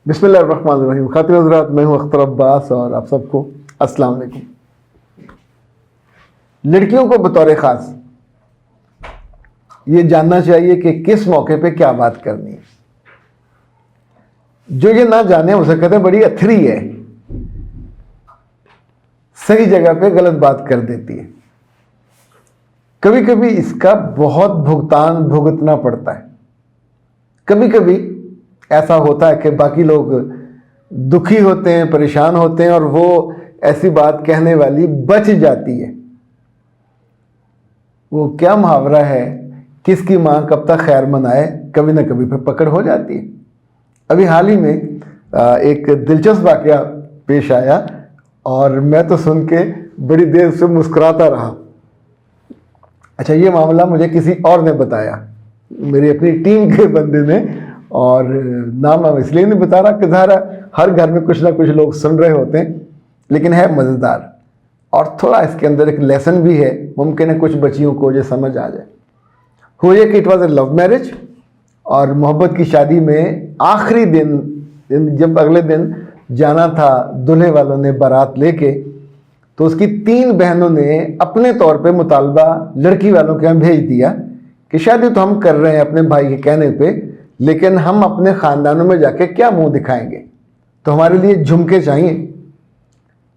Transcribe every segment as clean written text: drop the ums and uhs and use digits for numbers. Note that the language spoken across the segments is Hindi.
बिस्मिल्लाहिर्रहमानिर्रहीम। खातिर हज़रात, मैं हूँ अख्तर अब्बास और आप सबको अस्सलाम वालेकुम। लड़कियों को बतौर ख़ास ये जानना चाहिए कि किस मौके पे क्या बात करनी है। जो ये ना जाने उसे कहते हैं बड़ी अथरी है, सही जगह पे गलत बात कर देती है। कभी कभी इसका बहुत भुगतान भुगतना पड़ता है। कभी कभी ऐसा होता है कि बाकी लोग दुखी होते हैं, परेशान होते हैं और वो ऐसी बात कहने वाली बच जाती है। वो क्या मुहावरा है, किसकी माँ कब तक खैर मनाए, कभी ना कभी पे पकड़ हो जाती है। अभी हाल ही में एक दिलचस्प वाकया पेश आया और मैं तो सुन के बड़ी देर से मुस्कुराता रहा। अच्छा, ये मामला मुझे किसी और ने बताया, मेरी अपनी टीम के बंदे ने, और नाम हम इसलिए नहीं बता रहा कि ज़ाहिर हर घर में कुछ ना कुछ लोग सुन रहे होते हैं, लेकिन है मज़ेदार और थोड़ा इसके अंदर एक लेसन भी है। मुमकिन है कुछ बच्चियों को ये समझ आ जाए। हुआ ये कि it was a love marriage और मोहब्बत की शादी में आखिरी दिन जब अगले दिन जाना था दूल्हे वालों ने बारात लेके, तो उसकी 3 बहनों ने अपने तौर पे मुतालबा लड़की वालों के यहाँ भेज दिया कि शादी तो हम कर रहे हैं अपने भाई के कहने पे, लेकिन हम अपने ख़ानदानों में जाके क्या मुंह दिखाएंगे, तो हमारे लिए झुमके चाहिए।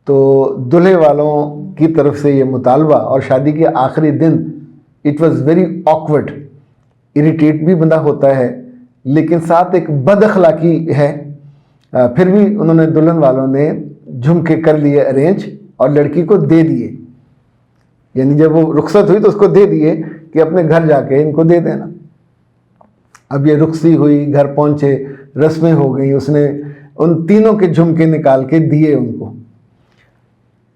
तो दूल्हे वालों की तरफ से ये मुतालबा और शादी के आखिरी दिन it was very awkward. Irritate भी बंदा होता है, लेकिन साथ एक बदअखलाकी है। फिर भी उन्होंने दुल्हन वालों ने झुमके कर लिए अरेंज और लड़की को दे दिए। यानी जब वो रुखसत हुई तो उसको दे दिए कि अपने घर जाके इनको दे देना। अब ये रुखसी हुई, घर पहुंचे, रस्में हो गई, उसने उन तीनों के झुमके निकाल के दिए उनको।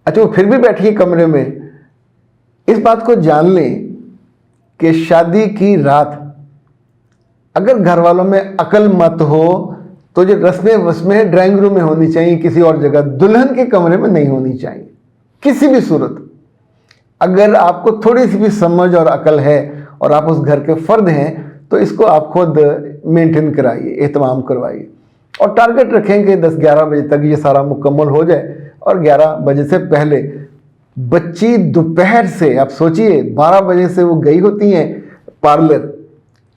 अच्छा, वो फिर भी बैठी कमरे में। इस बात को जान लें कि शादी की रात अगर घर वालों में अकल मत हो तो जो रस्में ड्राइंग रूम में होनी चाहिए, किसी और जगह, दुल्हन के कमरे में नहीं होनी चाहिए किसी भी सूरत। अगर आपको थोड़ी सी भी समझ और अकल है और आप उस घर के फर्द हैं तो इसको आप खुद मेंटेन कराइए, एहतमाम करवाइए और टारगेट रखें कि 10-11 बजे तक ये सारा मुकम्मल हो जाए। और 11 बजे से पहले बच्ची दोपहर से, आप सोचिए 12 बजे से वो गई होती हैं पार्लर,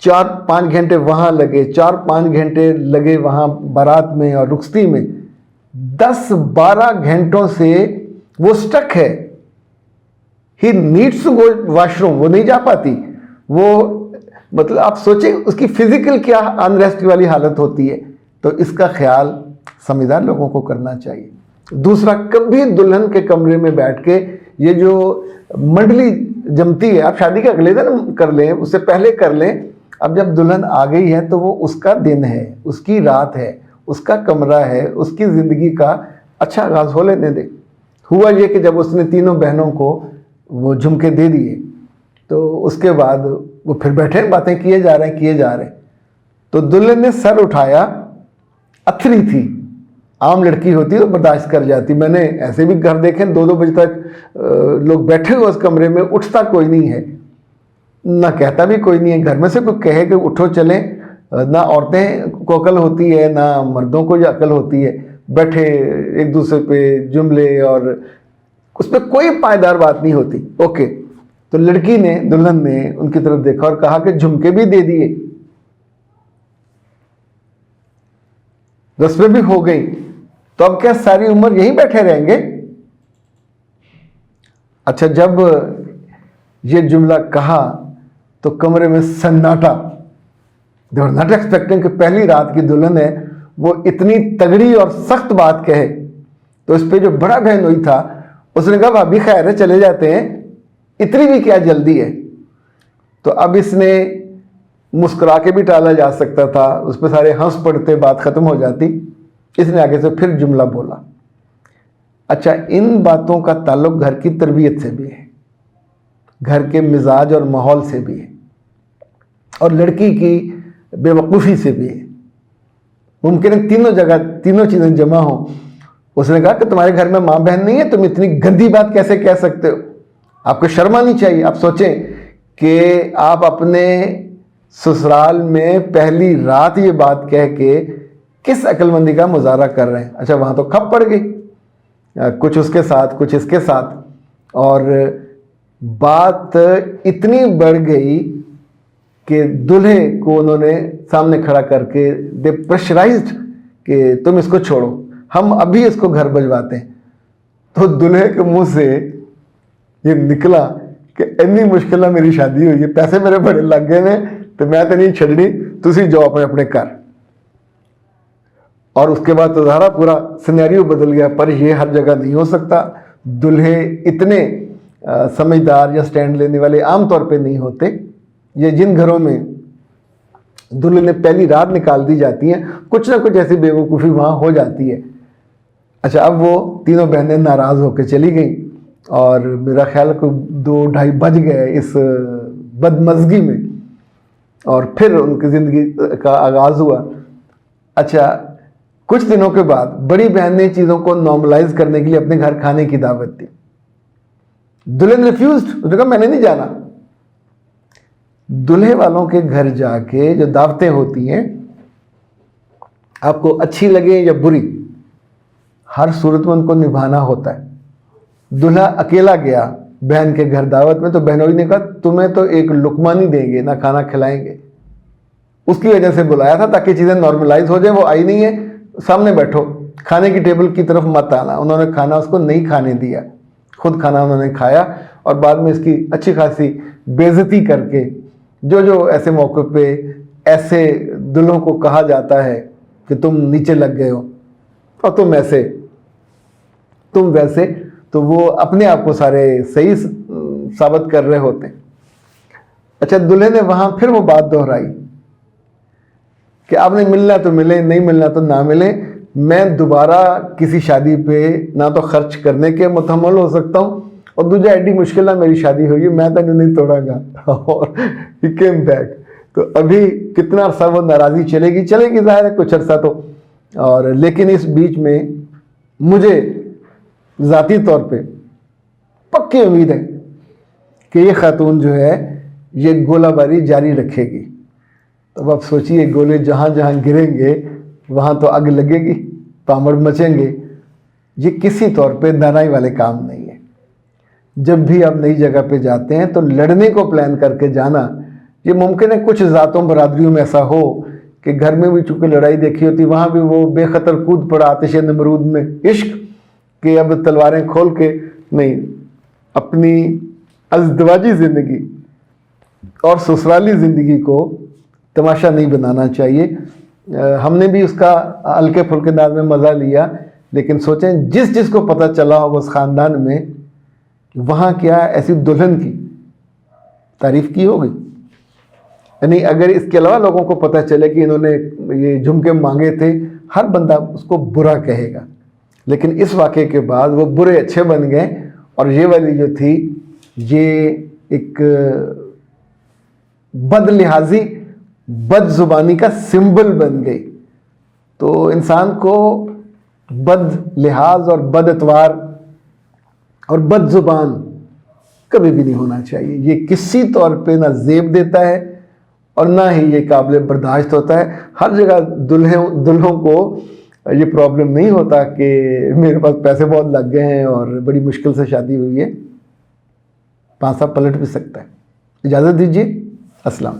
4-5 घंटे वहाँ लगे, 4-5 घंटे लगे वहाँ बारात में और रुखसती में, 10-12 घंटों से वो स्टक है। He needs to go washroom, वो नहीं जा पाती। वो मतलब आप सोचें उसकी फिजिकल क्या अनरेस्ट वाली हालत होती है। तो इसका ख्याल समझदार लोगों को करना चाहिए। दूसरा, कभी दुल्हन के कमरे में बैठ के ये जो मंडली जमती है, आप शादी के अगले दिन कर लें, उससे पहले कर लें। अब जब दुल्हन आ गई है तो वो उसका दिन है, उसकी रात है, उसका कमरा है, उसकी ज़िंदगी का अच्छा आगाज़ हो लेने दे। हुआ ये कि जब उसने तीनों बहनों को वो झुमके दे दिए तो उसके बाद वो फिर बैठे बातें किए जा रहे हैं। तो दुल्हन ने सर उठाया। अथरी थी, आम लड़की होती तो बर्दाश्त कर जाती। मैंने ऐसे भी घर देखे 2-2 बजे तक लोग बैठे हुए उस कमरे में, उठता कोई नहीं है, ना कहता भी कोई नहीं है। घर में से कोई कहे कि उठो चलें, ना औरतें को अकल होती है ना मर्दों को ये अकल होती है। बैठे एक दूसरे पे जुमले और उस पर कोई पायदार बात नहीं होती। ओके, तो लड़की ने, दुल्हन ने उनकी तरफ देखा और कहा कि झुमके भी दे दिए, रस्में भी हो गई, तो अब क्या सारी उम्र यहीं बैठे रहेंगे? अच्छा, जब ये जुमला कहा तो कमरे में सन्नाटा। दे वर नॉट एक्सपेक्टिंग कि पहली रात की दुल्हन है वो इतनी तगड़ी और सख्त बात कहे। तो इस पे जो बड़ा बहन हुई था उसने कहा भाभी खैर है, चले जाते हैं, इतनी भी क्या जल्दी है। तो अब इसने मुस्कुरा के भी टाला जा सकता था, उस पर सारे हंस पड़ते, बात ख़त्म हो जाती। इसने आगे से फिर जुमला बोला। अच्छा, इन बातों का ताल्लुक घर की तरबियत से भी है, घर के मिजाज और माहौल से भी है और लड़की की बेवकूफ़ी से भी है। मुमकिन है तीनों जगह तीनों चीज़ें जमा हों। उसने कहा कि तुम्हारे घर में माँ बहन नहीं है, तुम इतनी गंदी बात कैसे कह सकते हो, आपको शर्म आनी चाहिए। आप सोचें कि आप अपने ससुराल में पहली रात ये बात कह के किस अक्लमंदी का मुजाहरा कर रहे हैं। अच्छा, वहाँ तो खप पड़ गई, कुछ उसके साथ कुछ इसके साथ, और बात इतनी बढ़ गई कि दूल्हे को उन्होंने सामने खड़ा करके दे प्रेशराइज्ड कि तुम इसको छोड़ो, हम अभी इसको घर भिजवाते हैं। तो दूल्हे के मुंह से ये निकला कि इतनी मुश्किल में मेरी शादी हुई है, पैसे मेरे बड़े लग गए ने, तो मैं तो नहीं छड़नी, तुसी जाओ अपने अपने घर। और उसके बाद तो ज़ाहिर पूरा सिनेरियो बदल गया। पर ये हर जगह नहीं हो सकता। दूल्हे इतने समझदार या स्टैंड लेने वाले आमतौर पे नहीं होते। ये जिन घरों में दूल्हे ने पहली रात निकाल दी जाती है, कुछ ना कुछ ऐसी बेवकूफ़ी वहाँ हो जाती है। अच्छा, अब वो तीनों बहनें नाराज़ होकर चली गई और मेरा ख्याल को 2-2:30 बज गए इस बदमज़गी में, और फिर उनकी ज़िंदगी का आगाज़ हुआ। अच्छा, कुछ दिनों के बाद बड़ी बहन ने चीज़ों को नॉर्मलाइज करने के लिए अपने घर खाने की दावत दी। दूल्हे ने रिफ्यूज्ड, उसने कहा मैंने नहीं जाना। दूल्हे वालों के घर जाके जो दावतें होती हैं, आपको अच्छी लगे या बुरी, हर सूरत में उनको निभाना होता है। दूल्हा अकेला गया बहन के घर दावत में, तो बहनोई ने कहा तुम्हें तो एक लुकमा नहीं देंगे, ना खाना खिलाएंगे। उसकी वजह से बुलाया था ताकि चीज़ें नॉर्मलाइज हो जाए। वो आई नहीं है, सामने बैठो, खाने की टेबल की तरफ मत आना। उन्होंने खाना उसको नहीं खाने दिया, खुद खाना उन्होंने खाया, और बाद में इसकी अच्छी खासी बेइज्जती करके, जो ऐसे मौके पे ऐसे दुल्हों को कहा जाता है कि तुम नीचे लग गए हो और तुम ऐसे तुम वैसे, तो वो अपने आप को सारे सही साबित कर रहे होते हैं। अच्छा, दूल्हे ने वहाँ फिर वो बात दोहराई कि आपने मिलना तो मिले, नहीं मिलना तो ना मिले, मैं दोबारा किसी शादी पे ना तो खर्च करने के मुतहम्मल हो सकता हूँ, और दूसरा एडी मुश्किल मेरी शादी हुई है, मैं तो नहीं तोड़ागा। और ही केम बैक। तो अभी कितना अरसा वो नाराज़गी चलेगी ज़ाहिर है, कुछ अरसा तो। और लेकिन इस बीच में मुझे ज़ाती तौर पे पक्की उम्मीद है कि ये खातून जो है ये गोलाबारी जारी रखेगी। तो अब सोचिए, गोले जहाँ जहाँ गिरेंगे वहाँ तो आग लगेगी, पामड़ मचेंगे। ये किसी तौर पे दानाई वाले काम नहीं है। जब भी आप नई जगह पे जाते हैं तो लड़ने को प्लान करके जाना। ये मुमकिन है कुछ ज़ातों बरादरियों में ऐसा हो कि घर में भी चूँकि लड़ाई देखी होती, वहाँ भी वो बेखतर कूद पड़ा आतिश नमरूद में, इश्क कि अब तलवारें खोल के नहीं, अपनी अज़दवाजी ज़िंदगी और ससुराली ज़िंदगी को तमाशा नहीं बनाना चाहिए। हमने भी उसका हल्के फुल्के अंदाज में मज़ा लिया, लेकिन सोचें जिस जिस को पता चला होगा उस ख़ानदान में, वहाँ क्या ऐसी दुल्हन की तारीफ़ की होगी। यानी अगर इसके अलावा लोगों को पता चले कि इन्होंने ये झुमके मांगे थे, हर बंदा उसको बुरा कहेगा। लेकिन इस वाक़े के बाद वो बुरे अच्छे बन गए, और ये वाली जो थी ये एक बदलिहाजी बदजुबानी का सिंबल बन गई। तो इंसान को बद लिहाज और बद एतवार और बद जुबान कभी भी नहीं होना चाहिए। ये किसी तौर पे ना जेब देता है और ना ही ये काबिल बर्दाश्त होता है। हर जगह दुल्हों को ये प्रॉब्लम नहीं होता कि मेरे पास पैसे बहुत लग गए हैं और बड़ी मुश्किल से शादी हुई है। पासा पलट भी सकता है। इजाज़त दीजिए, अस्सलाम।